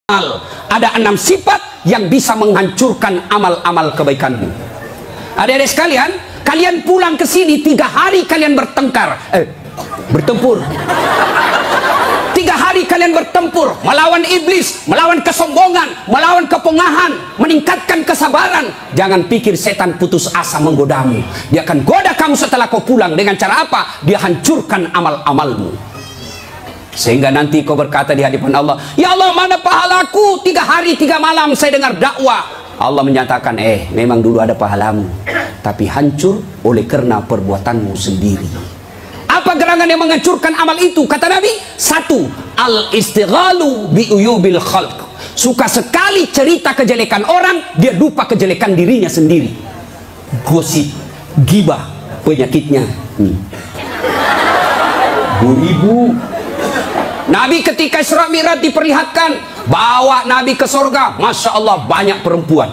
Ada 6 sifat yang bisa menghancurkan amal-amal kebaikanmu. Adik-adik sekalian, kalian pulang ke sini 3 hari kalian bertengkar, bertempur. 3 hari kalian bertempur melawan iblis, melawan kesombongan, melawan kepongahan, meningkatkan kesabaran. Jangan pikir setan putus asa menggodamu. Dia akan goda kamu setelah kau pulang. Dengan cara apa? Dia hancurkan amal-amalmu. Sehingga nanti kau berkata di hadapan Allah, ya Allah, mana pahalaku? 3 hari 3 malam saya dengar dakwah. Allah menyatakan, memang dulu ada pahalamu, tapi hancur oleh karena perbuatanmu sendiri. Apa gerangan yang menghancurkan amal itu? Kata Nabi, 1. Al-istighalu bi'uyubil khalq. Suka sekali cerita kejelekan orang, dia lupa kejelekan dirinya sendiri. Gosip, gibah, penyakitnya. Bu-ibu, Nabi ketika Isra Mi'raj diperlihatkan, bawa Nabi ke surga, Masya Allah banyak perempuan.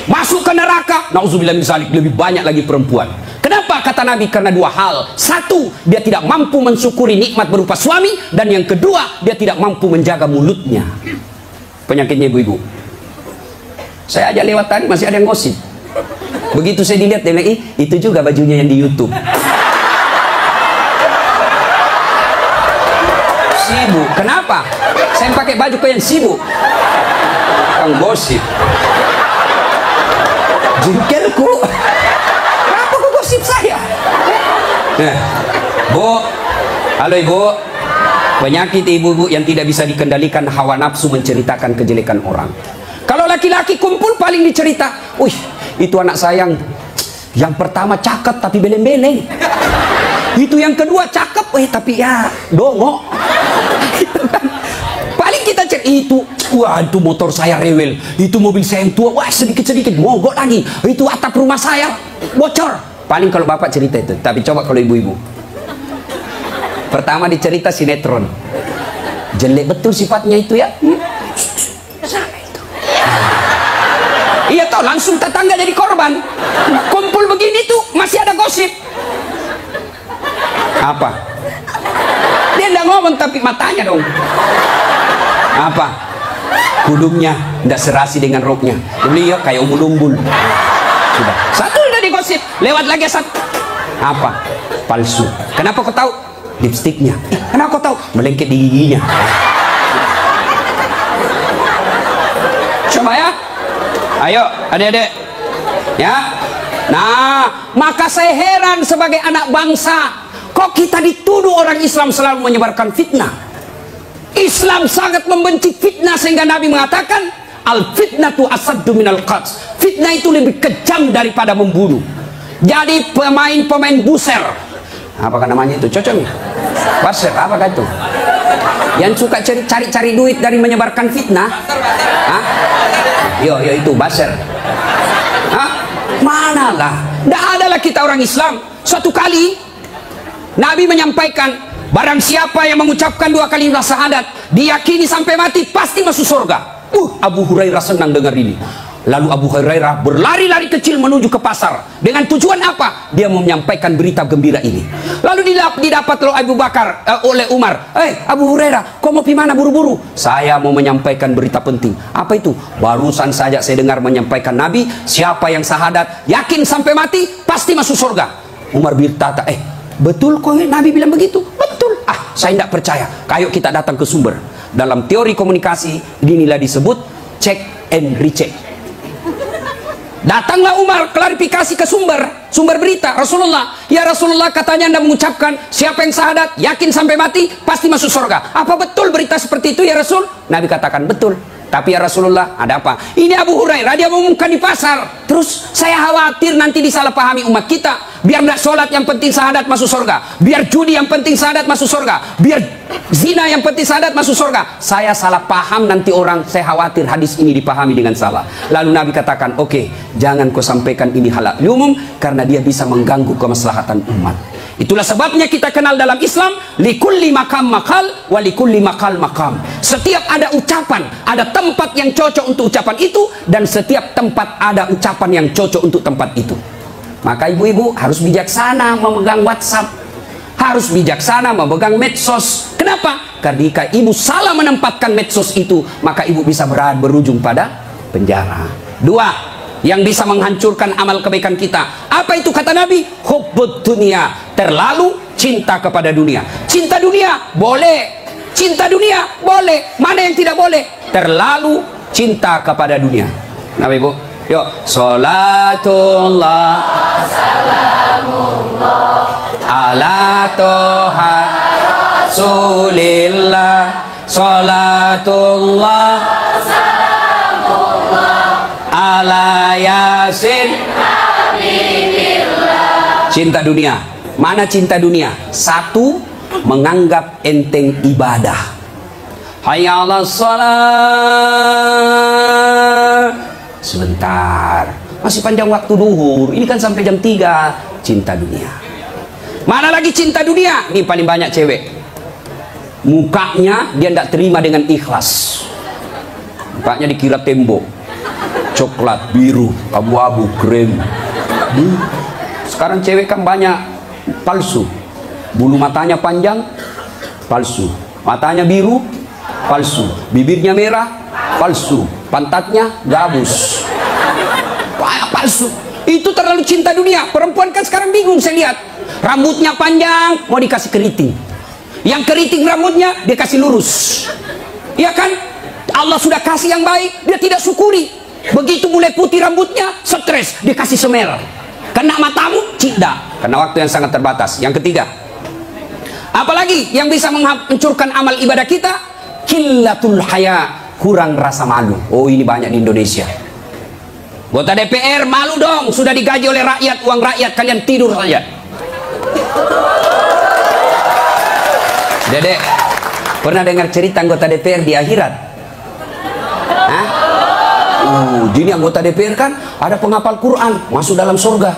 Masuk ke neraka, na'udzubillah min dzalik, lebih banyak lagi perempuan. Kenapa? Kata Nabi, karena 2 hal. 1, dia tidak mampu mensyukuri nikmat berupa suami. Dan yang kedua, dia tidak mampu menjaga mulutnya. Penyakitnya ibu-ibu. Saya aja lewat tadi masih ada yang gosip. Begitu saya dilihat, dia bilang, itu juga bajunya yang di YouTube. Sibuk. Kenapa? Saya pakai baju kau yang sibuk. Kang gosip. Jengkelku. Kenapa kau gosip saya? Bu, halo ibu. Penyakit ibu-ibu yang tidak bisa dikendalikan, hawa nafsu menceritakan kejelekan orang. Kalau laki-laki kumpul paling dicerita, wih, itu anak sayang. Yang pertama cakep tapi beleng-beleng. Itu yang kedua cakep, tapi ya dongok. Paling kita cek itu, wah itu motor saya rewel, itu mobil saya yang tua, wah sedikit-sedikit mogok lagi, itu atap rumah saya bocor. Paling kalau bapak cerita itu. Tapi coba kalau ibu-ibu, pertama dicerita sinetron, jelek betul sifatnya itu ya. Sana itu. Iya toh, langsung tetangga jadi korban. Kumpul begini tuh masih ada gosip. Apa? Dia tidak ngomong tapi matanya dong. Apa? Kudungnya tidak serasi dengan roknya. Beliau kayak umbul-umbul. Sudah. Satu udah digosip. Lewat lagi satu. Apa? Palsu. Kenapa kau tahu? Lipstiknya. Kenapa kau tahu? Melengket di giginya. Coba ya. Ayo adik-adik. Ya. Nah, maka saya heran sebagai anak bangsa. Kok kita dituduh orang Islam selalu menyebarkan fitnah? Islam sangat membenci fitnah sehingga Nabi mengatakan, al-fitnatu asaddu minal qatl. Fitnah itu lebih kejam daripada membunuh. Jadi pemain-pemain buser, apakah namanya itu? Cocok nih? Buser, apakah itu? Yang suka cari-cari duit dari menyebarkan fitnah? Hah? Yo itu buser. Hah? Manalah? Tidak adalah kita orang Islam. Suatu kali Nabi menyampaikan, barang siapa yang mengucapkan 2 kalimat syahadat, diyakini sampai mati pasti masuk surga. Abu Hurairah senang dengar ini. Lalu Abu Hurairah berlari-lari kecil menuju ke pasar. Dengan tujuan apa? Dia mau menyampaikan berita gembira ini. Lalu didapat oleh Umar. Abu Hurairah, kau mau pergi mana buru-buru? Saya mau menyampaikan berita penting. Apa itu? Barusan saja saya dengar menyampaikan Nabi, siapa yang syahadat, yakin sampai mati, pasti masuk surga. Umar berkata, betul kok Nabi bilang begitu? Betul. Saya tidak percaya. Kayo kita datang ke sumber. Dalam teori komunikasi, inilah disebut check and recheck. Datanglah Umar klarifikasi ke sumber berita. Rasulullah, ya Rasulullah, katanya Anda mengucapkan siapa yang syahadat, yakin sampai mati, pasti masuk surga. Apa betul berita seperti itu ya Rasul? Nabi katakan betul. Tapi ya Rasulullah, ada apa? Ini Abu Hurairah, dia mengumumkan di pasar. Terus saya khawatir nanti disalahpahami umat kita. Biar tidak sholat yang penting syahadat masuk surga. Biar judi yang penting syahadat masuk surga. Biar zina yang penting syahadat masuk surga. Saya salah paham nanti orang, saya khawatir hadis ini dipahami dengan salah. Lalu Nabi katakan, oke, jangan kau sampaikan ini halal umum, karena dia bisa mengganggu kemaslahatan umat. Itulah sebabnya kita kenal dalam Islam, likulli makam makal, wa likulli makal makam. Setiap ada ucapan, ada tempat yang cocok untuk ucapan itu, dan setiap tempat ada ucapan yang cocok untuk tempat itu. Maka ibu-ibu harus bijaksana memegang WhatsApp, harus bijaksana memegang medsos. Kenapa? Karena jika ibu salah menempatkan medsos itu, maka ibu bisa berujung pada penjara. Dua, yang bisa menghancurkan amal kebaikan kita. Apa itu kata Nabi? Hubbud dunia, terlalu cinta kepada dunia. Cinta dunia boleh, cinta dunia boleh. Mana yang tidak boleh? Terlalu cinta kepada dunia. Nah ibu, yuk. Salatullah salamullah ala toha rasulillah. Salatullah salamullah ala yasin habibillah. Cinta dunia. Mana cinta dunia? Satu, menganggap enteng ibadah. Hayya 'alas shalah. Sebentar, masih panjang waktu duhur. Ini kan sampai jam 3. Cinta dunia. Mana lagi cinta dunia? Ini paling banyak cewek. Mukanya dia tidak terima dengan ikhlas. Mukanya dikira tembok. Coklat, biru, abu-abu, krem. Sekarang cewek kan banyak palsu. Bulu matanya panjang, palsu. Matanya biru, palsu. Bibirnya merah, palsu. Pantatnya gabus, palsu. Itu terlalu cinta dunia. Perempuan kan sekarang bingung, saya lihat. Rambutnya panjang, mau dikasih keriting. Yang keriting rambutnya, dia kasih lurus. Iya kan? Allah sudah kasih yang baik, dia tidak syukuri. Begitu mulai putih rambutnya, stres, dia kasih semel. Kena matamu, tidak. Karena waktu yang sangat terbatas. Yang ketiga, apalagi yang bisa menghancurkan amal ibadah kita? Qillatul haya, kurang rasa malu. Oh, ini banyak di Indonesia. Anggota DPR malu dong, sudah digaji oleh rakyat, uang rakyat, kalian tidur saja. Dedek, pernah dengar cerita anggota DPR di akhirat? Hah? Jadi anggota DPR kan ada penghafal Quran, masuk dalam surga.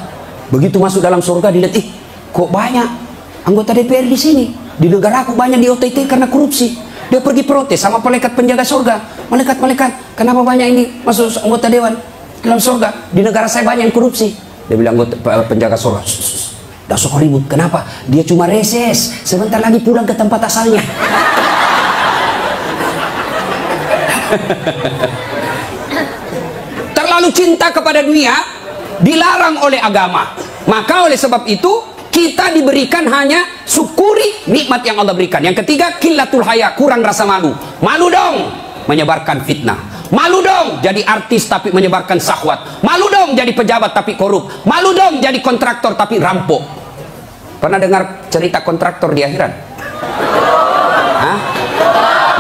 Begitu masuk dalam surga, dilihat, kok banyak anggota DPR di sini? Di negara aku banyak di OTT karena korupsi. Dia pergi protes sama malaikat penjaga surga. Malaikat, kenapa banyak ini masuk anggota dewan dalam surga? Di negara saya banyak yang korupsi. Dia bilang anggota penjaga surga, dah sok ribut. Kenapa? Dia cuma reses, sebentar lagi pulang ke tempat asalnya. Terlalu cinta kepada dunia dilarang oleh agama. Maka oleh sebab itu kita diberikan hanya syukuri nikmat yang Allah berikan. Yang ketiga, qillatul haya, kurang rasa malu. Malu dong menyebarkan fitnah. Malu dong jadi artis tapi menyebarkan syahwat. Malu dong jadi pejabat tapi korup. Malu dong jadi kontraktor tapi rampok. Pernah dengar cerita kontraktor di akhirat? Hah?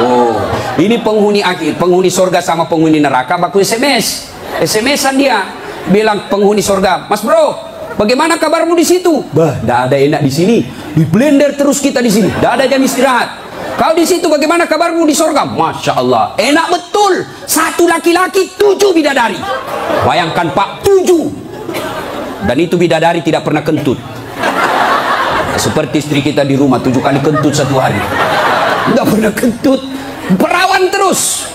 Oh, ini penghuni akhir, penghuni surga sama penghuni neraka baku SMS-an dia. Bilang penghuni surga, "Mas bro, bagaimana kabarmu di situ?" "Bah, tidak ada enak di sini. Di blender terus kita di sini. Tidak ada jam istirahat." "Kau di situ bagaimana kabarmu di surga?" "Masya Allah, enak betul. Satu laki-laki, 7 bidadari." Bayangkan Pak, 7. Dan itu bidadari tidak pernah kentut. Seperti istri kita di rumah, 7 kali kentut satu hari. Tidak pernah kentut. Perawan terus.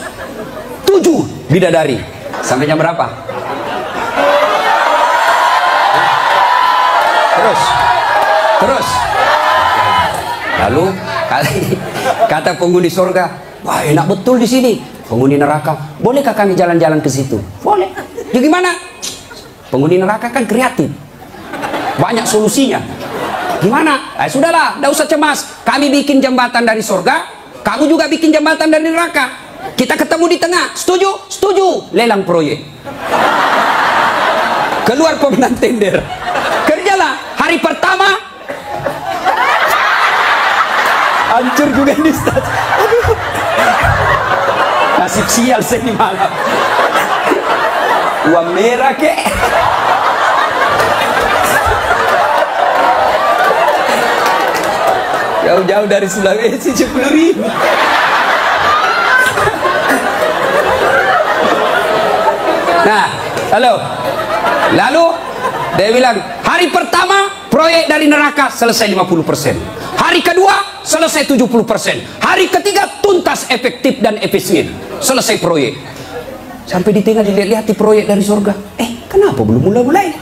7 bidadari. Sampai jam berapa? Terus lalu kata penghuni surga, "Wah, enak betul di sini." Penghuni neraka, "Bolehkah kami jalan-jalan ke situ?" "Boleh." "Ya gimana?" Penghuni neraka kan kreatif, banyak solusinya. "Gimana?" "Sudahlah, tidak usah cemas. Kami bikin jembatan dari surga, kamu juga bikin jembatan dari neraka. Kita ketemu di tengah. Setuju?" "Setuju." Lelang proyek. Keluar pemenang tender. Kerjalah. Hari pertama hancur juga ini, Ustaz. Aduh. Nasib sial saya di malam. Uang merah kek. Jauh-jauh dari Sulawesi 10.000. Nah, lalu dia bilang, hari pertama proyek dari neraka selesai 50%. Hari kedua selesai 70%. Hari ketiga tuntas, efektif dan efisien. Selesai proyek. Sampai di tengah dilihat di proyek dari surga. Kenapa belum mulai-mulai?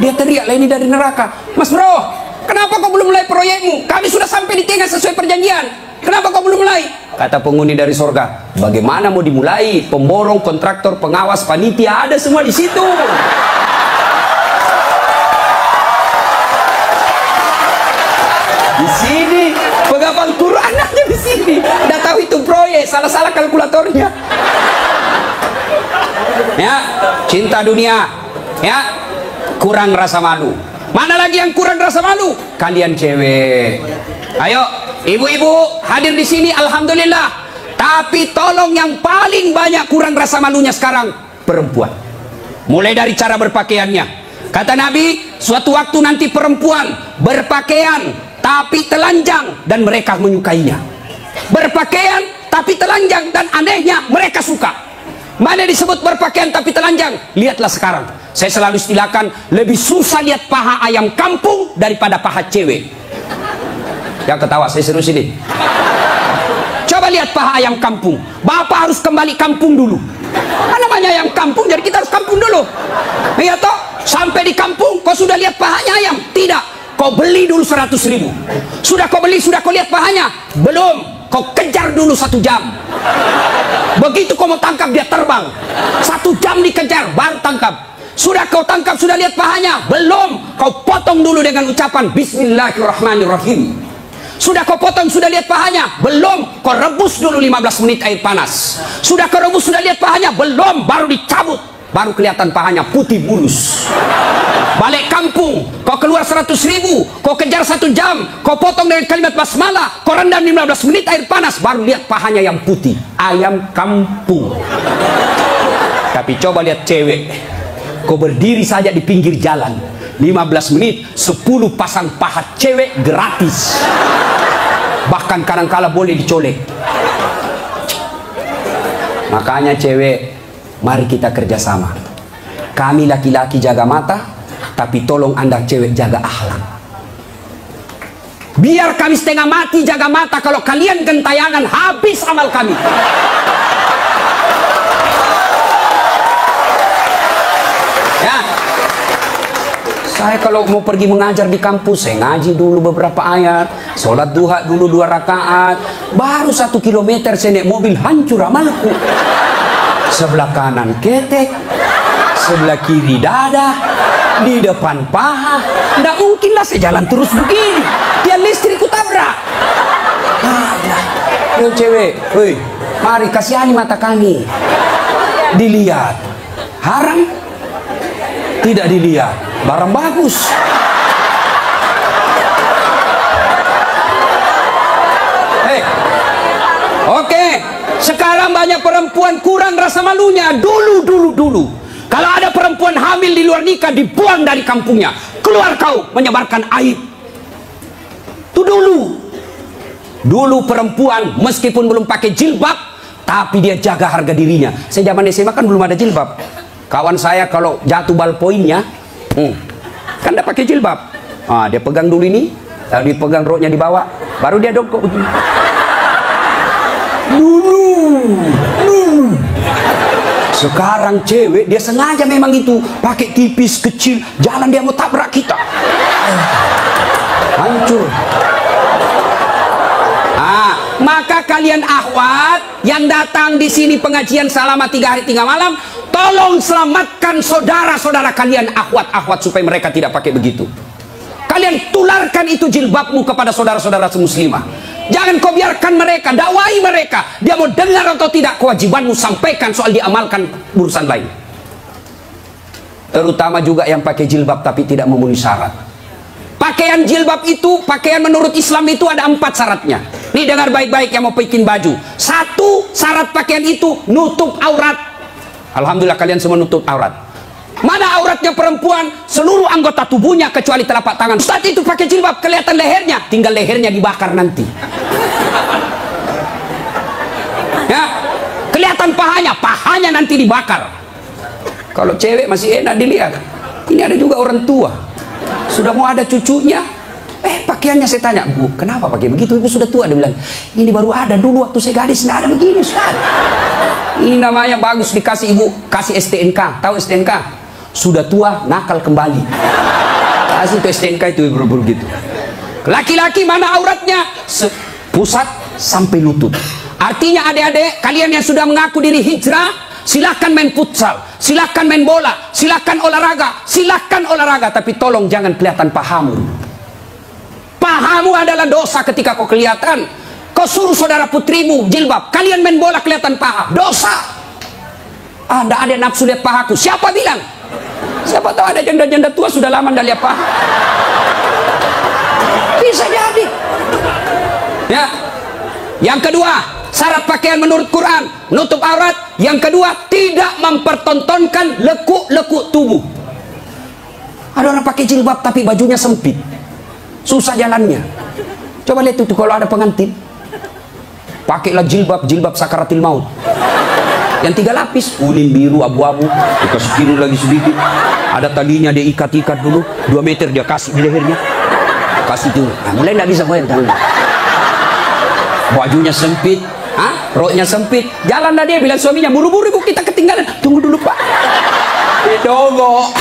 Dia teriak, "Lah ini dari neraka." "Mas bro, kenapa kau belum mulai proyekmu? Kami sudah sampai di tengah sesuai perjanjian. Kenapa kau belum mulai? Kata penghuni dari sorga, bagaimana mau dimulai? Pemborong, kontraktor, pengawas, panitia, ada semua di situ. Di sini, penghafal Quran aja di sini. Udah tahu itu proyek, salah-salah kalkulatornya. Ya, cinta dunia, ya, kurang rasa malu. Mana lagi yang kurang rasa malu? Kalian cewek. Ayo, ibu-ibu hadir di sini, alhamdulillah. Tapi tolong yang paling banyak kurang rasa malunya sekarang perempuan. Mulai dari cara berpakaiannya. Kata Nabi, suatu waktu nanti perempuan berpakaian tapi telanjang dan mereka menyukainya. Berpakaian tapi telanjang dan anehnya mereka suka. Mana disebut berpakaian tapi telanjang? Lihatlah sekarang. Saya selalu istilahkan, lebih susah lihat paha ayam kampung daripada paha cewek. Yang ketawa, saya serius ini. Coba lihat paha ayam kampung. Bapak harus kembali kampung dulu. Apa namanya ayam kampung? Jadi kita harus kampung dulu. Iya toh? Sampai di kampung, kau sudah lihat pahanya ayam? Tidak. Kau beli dulu 100.000. Sudah kau beli, sudah kau lihat pahanya? Belum. Kau kejar dulu 1 jam. Begitu kau mau tangkap, dia terbang. 1 jam dikejar, baru tangkap. Sudah kau tangkap, sudah lihat pahanya? Belum. Kau potong dulu dengan ucapan Bismillahirrahmanirrahim. Sudah kau potong, sudah lihat pahanya? Belum. Kau rebus dulu 15 menit air panas. Sudah kau rebus, sudah lihat pahanya? Belum. Baru dicabut. Baru kelihatan pahanya putih mulus. Balik kampung, kau keluar 100.000, kau kejar 1 jam, kau potong dengan kalimat basmalah, kau rendam 15 menit air panas, baru lihat pahanya yang putih. Ayam kampung. Tapi coba lihat cewek, kau berdiri saja di pinggir jalan 15 menit 10 pasang paha cewek gratis. Bahkan kadang-kala boleh dicolek. Makanya cewek, mari kita kerjasama. Kami laki-laki jaga mata, tapi tolong anda cewek jaga akhlak. Biar kami setengah mati jaga mata, kalau kalian gentayangan habis amal kami. Ya, saya kalau mau pergi mengajar di kampus, saya ngaji dulu beberapa ayat, sholat duha dulu 2 rakaat, baru 1 kilometer saya naik mobil, hancur amalku. Sebelah kanan ketek, sebelah kiri dada, di depan paha. Nggak mungkinlah saya jalan terus begini, tiang listrik ku tabrak. Yo cewek, woi, mari kasihani mata kami. Dilihat, haram? Tidak dilihat, barang bagus. Oke, sekarang banyak perempuan kurang rasa malunya. Dulu. Kalau ada perempuan hamil di luar nikah, dibuang dari kampungnya. Keluar kau menyebarkan aib. Itu dulu. Dulu perempuan meskipun belum pakai jilbab, tapi dia jaga harga dirinya. Saya zaman SMA kan belum ada jilbab. Kawan saya kalau jatuh ballpointnya, kan tidak pakai jilbab. Dia pegang dulu ini, lalu dipegang roknya di bawah, baru dia dongkok begini. Dulu. Sekarang cewek dia sengaja memang itu pakai tipis kecil, jalan dia mau tabrak kita. Hancur. Maka kalian akhwat yang datang di sini pengajian selama 3 hari 3 malam, tolong selamatkan saudara-saudara kalian akhwat-akhwat supaya mereka tidak pakai begitu. Kalian tularkan itu jilbabmu kepada saudara-saudara muslimah. Jangan kau biarkan mereka, dakwai mereka. Dia mau dengar atau tidak, kewajibanmu sampaikan, soal diamalkan urusan lain. Terutama juga yang pakai jilbab tapi tidak memenuhi syarat. Pakaian jilbab itu, pakaian menurut Islam itu ada 4 syaratnya. Nih dengar baik-baik yang mau bikin baju. 1, syarat pakaian itu nutup aurat. Alhamdulillah kalian semua nutup aurat. Mana auratnya perempuan? Seluruh anggota tubuhnya kecuali telapak tangan. Saat itu pakai jilbab, kelihatan lehernya, tinggal lehernya dibakar nanti. Ya, kelihatan pahanya nanti dibakar. Kalau cewek masih enak dilihat. Ini ada juga orang tua, sudah mau ada cucunya, pakaiannya saya tanya, Bu, kenapa pakai begitu? Ibu sudah tua. Dia bilang, ini baru ada, dulu waktu saya gadis nggak ada begini, Ustaz. Ini namanya bagus, dikasih ibu, kasih STNK. Tahu STNK? Sudah tua, nakal kembali. Kasih itu STNK itu, bro-bro gitu. Laki-laki mana auratnya? Pusat sampai lutut. Artinya adik-adik, kalian yang sudah mengaku diri hijrah, silahkan main futsal, silahkan main bola, silahkan olahraga, tapi tolong jangan kelihatan pahamu. Pahamu adalah dosa ketika kau kelihatan. Kau suruh saudara putrimu jilbab, kalian main bola kelihatan paha, dosa. Tidak ada nafsu lihat pahaku. Siapa bilang? Siapa tahu ada janda-janda tua sudah lama tidak lihat paha. Bisa jadi. Ya. Yang kedua, syarat pakaian menurut Quran, nutup aurat. Yang kedua, tidak mempertontonkan lekuk-lekuk tubuh. Ada orang pakai jilbab tapi bajunya sempit, susah jalannya. Coba lihat itu kalau ada pengantin, pakailah jilbab sakaratil maut. Yang 3 lapis, kuning, biru, abu-abu, dikasih kiri lagi sedikit. Ada talinya dia ikat-ikat dulu, 2 meter dia kasih di lehernya. Kasih itu, nah, mulai tidak bisa goyang tangan. Bajunya sempit, roknya sempit. Jalanlah dia bilang suaminya, buru-buru ibu kita ketinggalan. Tunggu dulu pak. Dogo.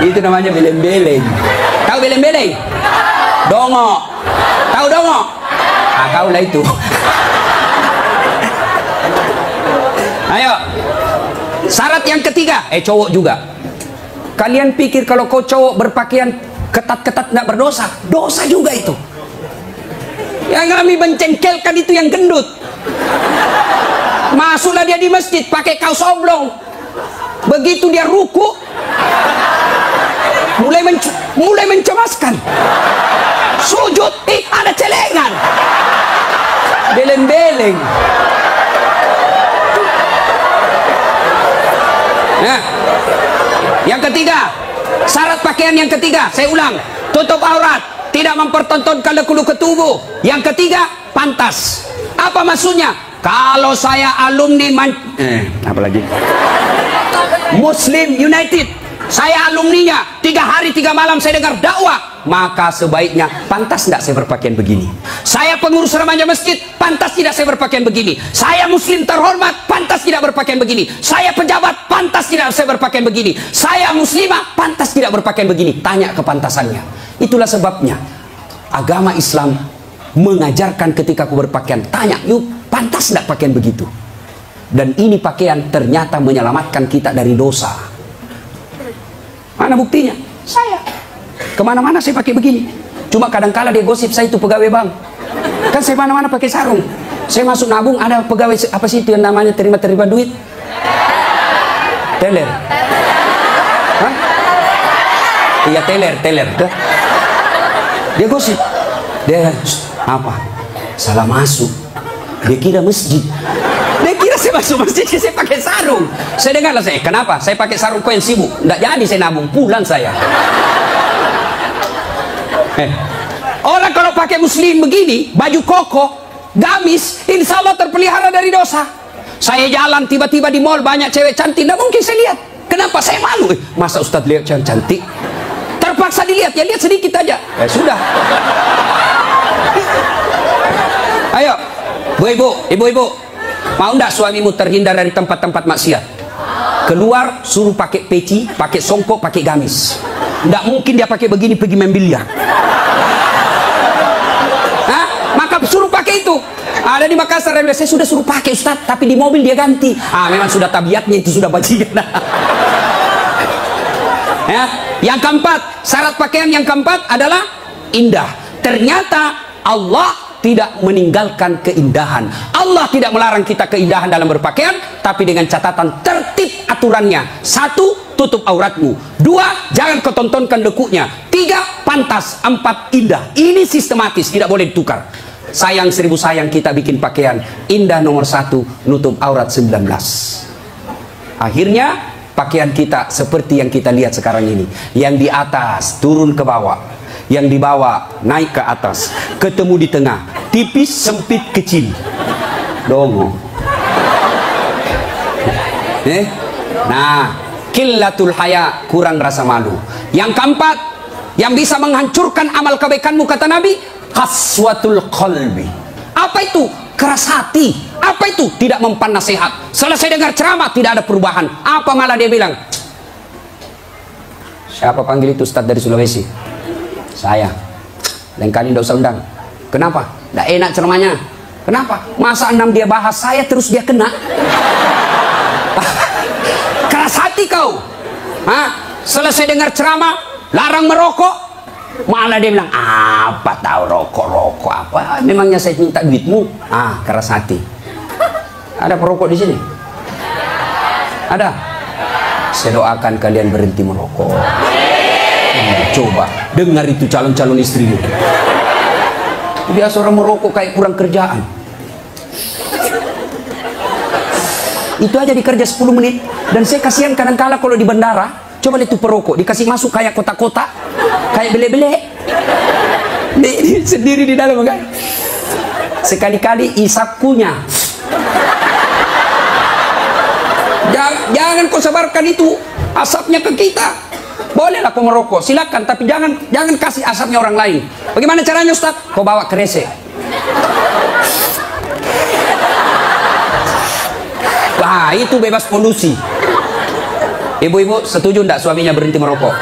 Itu namanya beleng-beleng. Tahu beleng-beleng? Dongo. Tahu dongo? Kau lah itu. Ayo. Syarat yang ketiga, cowok juga. Kalian pikir kalau kau cowok berpakaian ketat-ketat nggak berdosa? Dosa juga itu. Yang kami mencengkelkan itu yang gendut. Masuklah dia di masjid pakai kaos oblong. Begitu dia ruku, mulai mencemaskan. Sujud, ada celengan. Beleng-beleng. Nah, yang ketiga, syarat pakaian yang ketiga, saya ulang, tutup aurat, tidak mempertontonkan lekuk-lekuk tubuh. Yang ketiga, pantas. Apa maksudnya? Kalau saya alumni apalagi Muslim United, saya alumninya, 3 hari 3 malam saya dengar dakwah, maka sebaiknya pantas tidak saya berpakaian begini. Saya pengurus remaja masjid, pantas tidak saya berpakaian begini. Saya muslim terhormat, pantas tidak berpakaian begini. Saya pejabat, pantas tidak saya berpakaian begini. Saya muslimah, pantas tidak berpakaian begini. Tanya kepantasannya. Itulah sebabnya agama Islam mengajarkan ketika aku berpakaian, tanya, yuk pantas tidak pakaian begitu. Dan ini pakaian ternyata menyelamatkan kita dari dosa. Mana buktinya? Saya kemana-mana saya pakai begini. Cuma kadang-kala dia gosip saya itu pegawai bank. Kan saya mana-mana pakai sarung. Saya masuk nabung, ada pegawai apa sih itu yang namanya terima duit? Teller. Hah? Iya teller. Dia gosip. Dia apa? Salah masuk. Dia kira masjid. Dia kira saya masuk masjid, saya pakai sarung. Saya dengarlah saya, kenapa? Saya pakai sarung, kau yang sibuk. Nggak jadi saya nabung, pulang saya. Orang kalau pakai muslim begini, baju koko, gamis, insya Allah terpelihara dari dosa. Saya jalan tiba-tiba di mall banyak cewek cantik, nggak mungkin saya lihat. Kenapa? Saya malu. Masa Ustadz lihat cewek cantik? Terpaksa dilihat, ya lihat sedikit aja. Sudah. Ayo, ibu-ibu, mau ndak suamimu terhindar dari tempat-tempat maksiat? Keluar, suruh pakai peci, pakai songkok, pakai gamis. Ndak mungkin dia pakai begini pergi main biliar. Maka suruh pakai itu. Ada di Makassar, saya sudah suruh pakai Ustaz, tapi di mobil dia ganti. Memang sudah tabiatnya itu, sudah bajingan. Ya, yang keempat, syarat pakaian yang keempat adalah indah. Ternyata Allah tidak meninggalkan keindahan. Allah tidak melarang kita keindahan dalam berpakaian, tapi dengan catatan tertib aturannya. 1, tutup auratmu. 2, jangan ketontonkan lekuknya. 3, pantas. 4, indah. Ini sistematis, tidak boleh ditukar. Sayang 1000 sayang kita bikin pakaian. Indah nomor 1, nutup aurat 19. Akhirnya pakaian kita seperti yang kita lihat sekarang ini. Yang di atas turun ke bawah, yang di bawah naik ke atas, ketemu di tengah, tipis, sempit, kecil. Dongo. Nah, qillatul haya, kurang rasa malu. Yang keempat, yang bisa menghancurkan amal kebaikanmu, kata Nabi, qaswatul qalbi. Apa itu? Keras hati. Apa itu? Tidak mempan nasihat. Selesai dengar ceramah, tidak ada perubahan. Apa malah dia bilang? Siapa panggil itu Ustadz dari Sulawesi? Saya. Lain kali tidak usah undang. Kenapa? Tidak enak ceramahnya. Kenapa? Masa 6 dia bahas saya terus dia kena. Keras hati kau. Selesai dengar ceramah larang merokok, malah dia bilang apa tahu rokok apa, memangnya saya minta duitmu. Keras hati. Ada perokok di sini? Ada? Saya doakan kalian berhenti merokok. Coba dengar itu calon-calon istrimu. Biasa orang merokok kayak kurang kerjaan. Itu aja dikerja 10 menit. Dan saya kasihan kadang-kala kalau di bandara, coba lihat itu perokok dikasih masuk kayak kotak-kotak, kayak bele-bele. Sendiri di dalam kan. Sekali-kali isap kunyah. Jangan kau sebarkan itu asapnya ke kita. Bolehlah kau merokok, silakan, tapi jangan kasih asapnya orang lain. Bagaimana caranya, Ustaz? Kau bawa kresek. Itu bebas polusi. Ibu-ibu setuju tidak suaminya berhenti merokok?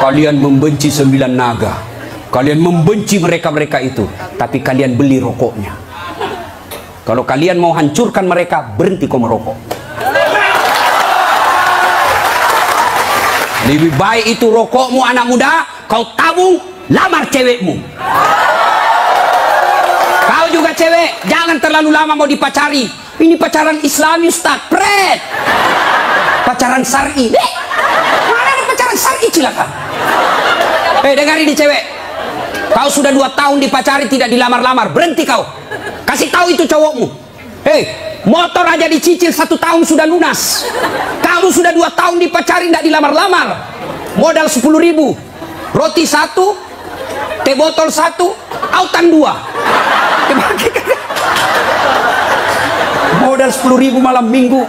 Kalian membenci 9 naga, kalian membenci mereka-mereka itu, tapi kalian beli rokoknya. Kalau kalian mau hancurkan mereka, berhenti kau merokok. Lebih baik itu rokokmu anak muda, kau tabung, lamar cewekmu. Kau juga cewek, jangan terlalu lama mau dipacari. Ini pacaran Islami, Ustaz. Pret. Pacaran syar'i. Mana ada pacaran syar'i, cilaka? Dengar ini cewek. Kau sudah 2 tahun dipacari tidak dilamar-lamar, berhenti kau. Kasih tahu itu cowokmu. Motor aja dicicil 1 tahun sudah lunas. Kamu sudah 2 tahun dipacari tidak dilamar-lamar. Modal 10.000. Roti 1, teh botol 1, autan 2. Modal 10.000 malam minggu.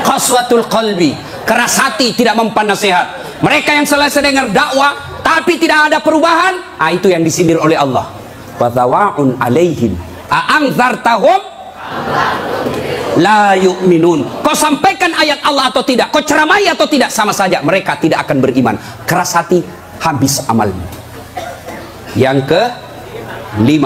Qaswatul qalbi, keras hati, tidak mempan nasihat. Mereka yang selesai dengar dakwah tapi tidak ada perubahan, itu yang disindir oleh Allah. Watawa'un alaihim a'anzartahum la yu'minun. Kau sampaikan ayat Allah atau tidak, kau ceramai atau tidak, sama saja mereka tidak akan beriman. Keras hati, habis amalmu. Yang ke-5,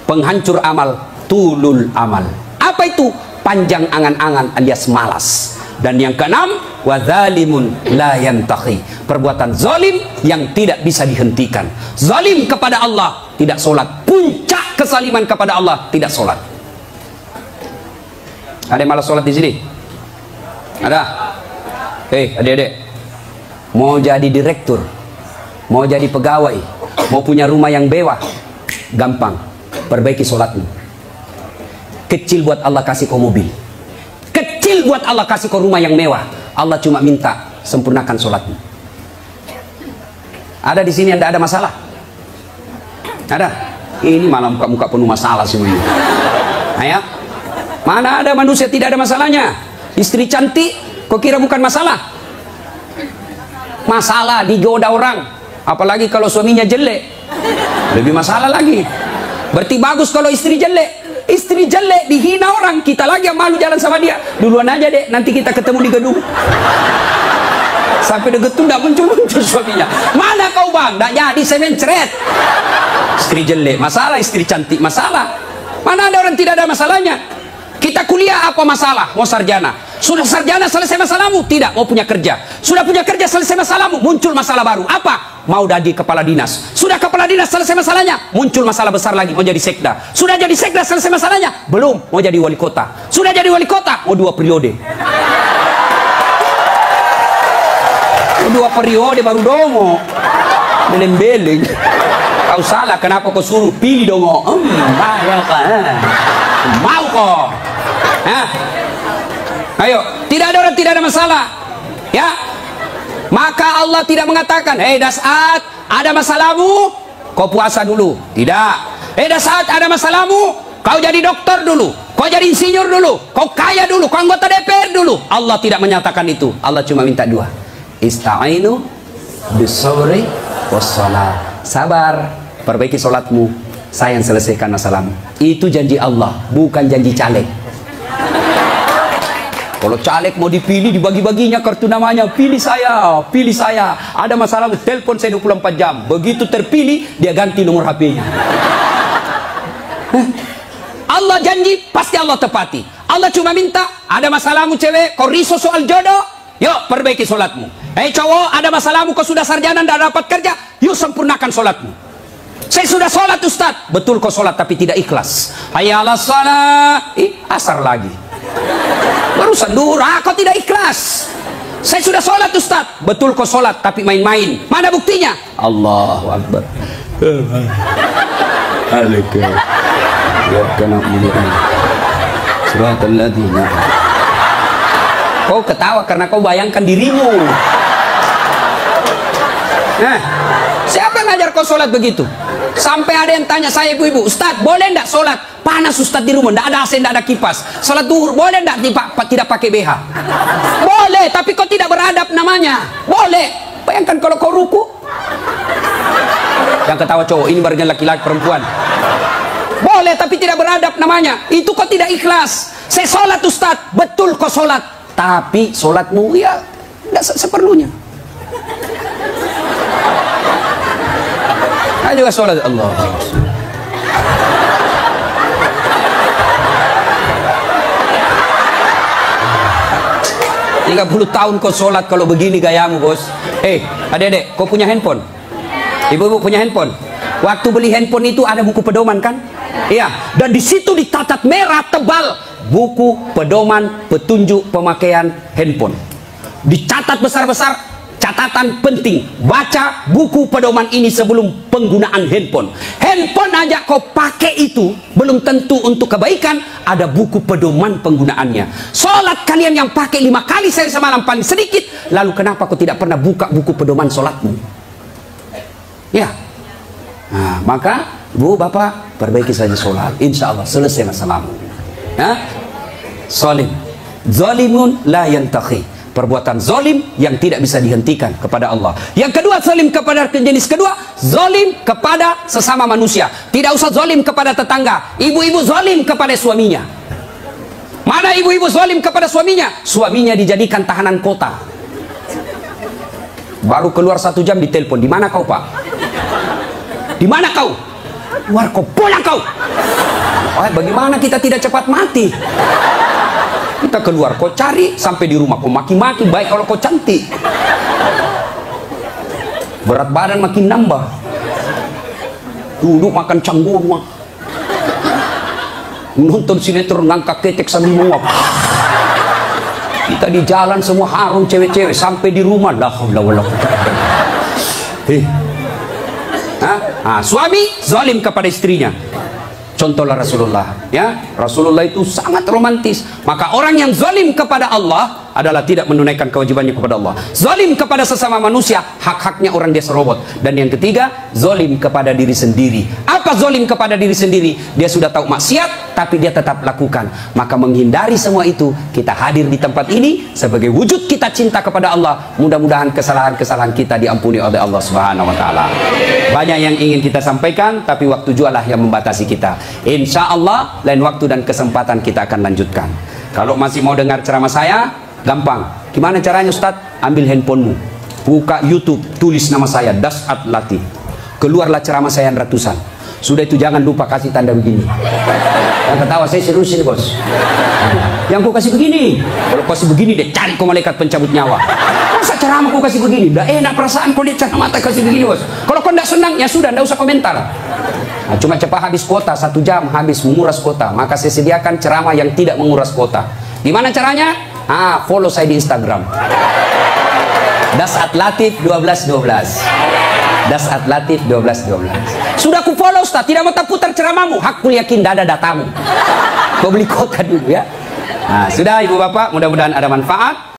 penghancur amal, tulul amal. Apa itu? Panjang angan-angan alias malas. Dan yang ke-6, wadzalimun la yantahi, perbuatan zalim yang tidak bisa dihentikan. Zalim kepada Allah, tidak sholat. Puncak kesaliman kepada Allah, tidak sholat. Ada yang malas sholat di sini? Ada? Adik-adik, mau jadi direktur, mau jadi pegawai, mau punya rumah yang mewah, gampang. Perbaiki sholatmu. Kecil buat Allah kasih kau mobil, kecil buat Allah kasih kau rumah yang mewah. Allah cuma minta sempurnakan sholatmu. Ada di sini yang tidak ada masalah? Ada? Ini malah muka-muka penuh masalah semuanya. Ayo, mana ada manusia tidak ada masalahnya? Istri cantik, kau kira bukan masalah? Masalah digoda orang, apalagi kalau suaminya jelek, lebih masalah lagi. Berarti bagus kalau istri jelek. Istri jelek dihina orang, kita lagi yang malu jalan sama dia. Duluan aja deh, nanti kita ketemu di gedung. Sampai deket tuh tidak muncul-muncul suaminya. Mana kau bang? Tidak jadi, saya mencret. Istri jelek masalah, istri cantik masalah. Mana ada orang tidak ada masalahnya? Kita kuliah apa masalah? Mau sarjana. Sudah sarjana selesai masalahmu? Tidak, mau punya kerja. Sudah punya kerja selesai masalahmu? Muncul masalah baru. Apa? Mau jadi kepala dinas. Sudah kepala dinas selesai masalahnya? Muncul masalah besar lagi, mau jadi sekda. Sudah jadi sekda selesai masalahnya? Belum, mau jadi wali kota. Sudah jadi wali kota? Mau 2 periode. 2 periode baru dongo. Beleng-beleng. Kau salah, kenapa kau suruh pilih dongo? Mau kok? Ayo, tidak ada orang tidak ada masalah. Ya, maka Allah tidak mengatakan, Das'at, ada masalahmu, kau puasa dulu. Tidak. Das'at, ada masalahmu, kau jadi dokter dulu, kau jadi insinyur dulu, kau kaya dulu, kau anggota DPR dulu. Allah tidak menyatakan itu. Allah cuma minta 2. Ista'inu bis-sabri was-shalah. Sabar, perbaiki sholatmu, saya yang selesaikan masalahmu. Itu janji Allah, bukan janji caleg. Kalau caleg mau dipilih, dibagi-baginya kartu namanya, pilih saya, pilih saya. Ada masalah, telepon saya 24 jam. Begitu terpilih, dia ganti nomor HP-nya. Allah janji, pasti Allah tepati. Allah cuma minta, ada masalahmu cewek, kau risau soal jodoh, yuk perbaiki sholatmu. Cowok, ada masalahmu, kau sudah sarjana, tidak dapat kerja, yuk sempurnakan sholatmu. Saya sudah sholat Ustaz, betul kau sholat tapi tidak ikhlas. Hayya 'alas shalah, asar lagi. Barusan duhur, kau tidak ikhlas. Saya sudah sholat Ustaz, betul kau sholat tapi main-main. Mana buktinya? Allahu Akbar. Kau ketawa karena kau bayangkan dirimu. Nah, siapa yang ngajar kau sholat begitu? Sampai ada yang tanya saya, ibu-ibu, Ustaz boleh enggak sholat? Panas Ustaz di rumah, enggak ada AC, enggak ada kipas. Sholat duhur boleh enggak tidak pakai BH? Boleh, tapi kau tidak beradab namanya. Boleh. Bayangkan kalau kau ruku. Yang ketawa cowok, ini bagian laki-laki perempuan. Boleh, tapi tidak beradab namanya. Itu kau tidak ikhlas. Saya sholat Ustaz, betul kau sholat. Tapi sholatmu ya enggak seperlunya. Juga sholat Allah. 30 tahun kau sholat kalau begini gayamu bos. Adik-adik, kau punya handphone? Ibu-ibu punya handphone? Waktu beli handphone itu ada buku pedoman kan? Iya. Dan di situ ditatat merah tebal buku pedoman petunjuk pemakaian handphone. Dicatat besar-besar. Catatan penting, baca buku pedoman ini sebelum penggunaan handphone. Handphone aja kau pakai itu belum tentu untuk kebaikan, ada buku pedoman penggunaannya. Sholat kalian yang pakai 5 kali sehari semalam paling sedikit, lalu kenapa kau tidak pernah buka buku pedoman sholatmu? Ya, nah, maka bu bapak perbaiki saja sholat, insya Allah selesai masalahmu. Zolim, zolimun la yantakhi. Perbuatan zolim yang tidak bisa dihentikan kepada Allah. Yang kedua, zolim kepada jenis kedua, zolim kepada sesama manusia. Tidak usah zolim kepada tetangga. Ibu-ibu zolim kepada suaminya. Mana ibu-ibu zolim kepada suaminya? Suaminya dijadikan tahanan kota. Baru keluar 1 jam ditelepon. Di mana kau pak? Di mana kau? Keluar kau, pulang kau. Bagaimana kita tidak cepat mati? Kita keluar, kau cari sampai di rumah, kau maki-maki, baik kalau kau cantik. Berat badan makin nambah. Duduk makan canggung, nonton sinetron ngangkat ketek sambil menguap. Kita di jalan semua harum cewek-cewek, sampai di rumah lah. Suami zalim kepada istrinya. Contohlah Rasulullah, ya. Rasulullah itu sangat romantis. Maka orang yang zalim kepada Allah adalah tidak menunaikan kewajibannya kepada Allah. Zalim kepada sesama manusia, hak-haknya orang dia serobot. Dan yang ketiga, zalim kepada diri sendiri. Apa zalim kepada diri sendiri? Dia sudah tahu maksiat, tapi dia tetap lakukan. Maka menghindari semua itu, kita hadir di tempat ini sebagai wujud kita cinta kepada Allah. Mudah-mudahan kesalahan-kesalahan kita diampuni oleh Allah Subhanahu wa taala. Banyak yang ingin kita sampaikan, tapi waktu jualah yang membatasi kita. Insya Allah lain waktu dan kesempatan kita akan lanjutkan. Kalau masih mau dengar ceramah saya, gampang. Gimana caranya Ustaz? Ambil handphonemu, buka YouTube, tulis nama saya Das'at Latif. Keluarlah ceramah saya ratusan. Sudah itu jangan lupa kasih tanda begini. Yang ketawa saya seriusin bos. Yang kau kasih begini. Kalau kasih begini deh cari kau malaikat pencabut nyawa. Masa ceramah kau kasih begini? Udah enak perasaan kau lihat mata kasih begini bos. Kalau kau tidak senang ya sudah, tidak usah komentar. Nah, cuma cepat habis kuota, 1 jam habis menguras kuota. Maka saya sediakan ceramah yang tidak menguras kuota. Gimana caranya? Follow saya di Instagram. Das'at Latif 1212. Das'at Latif 1212. Sudah ku follow Ustaz, tidak mau tak putar ceramahmu. Hakku yakin tidak ada datamu. Kau beli kuota dulu ya. Nah, sudah ibu bapak, mudah-mudahan ada manfaat.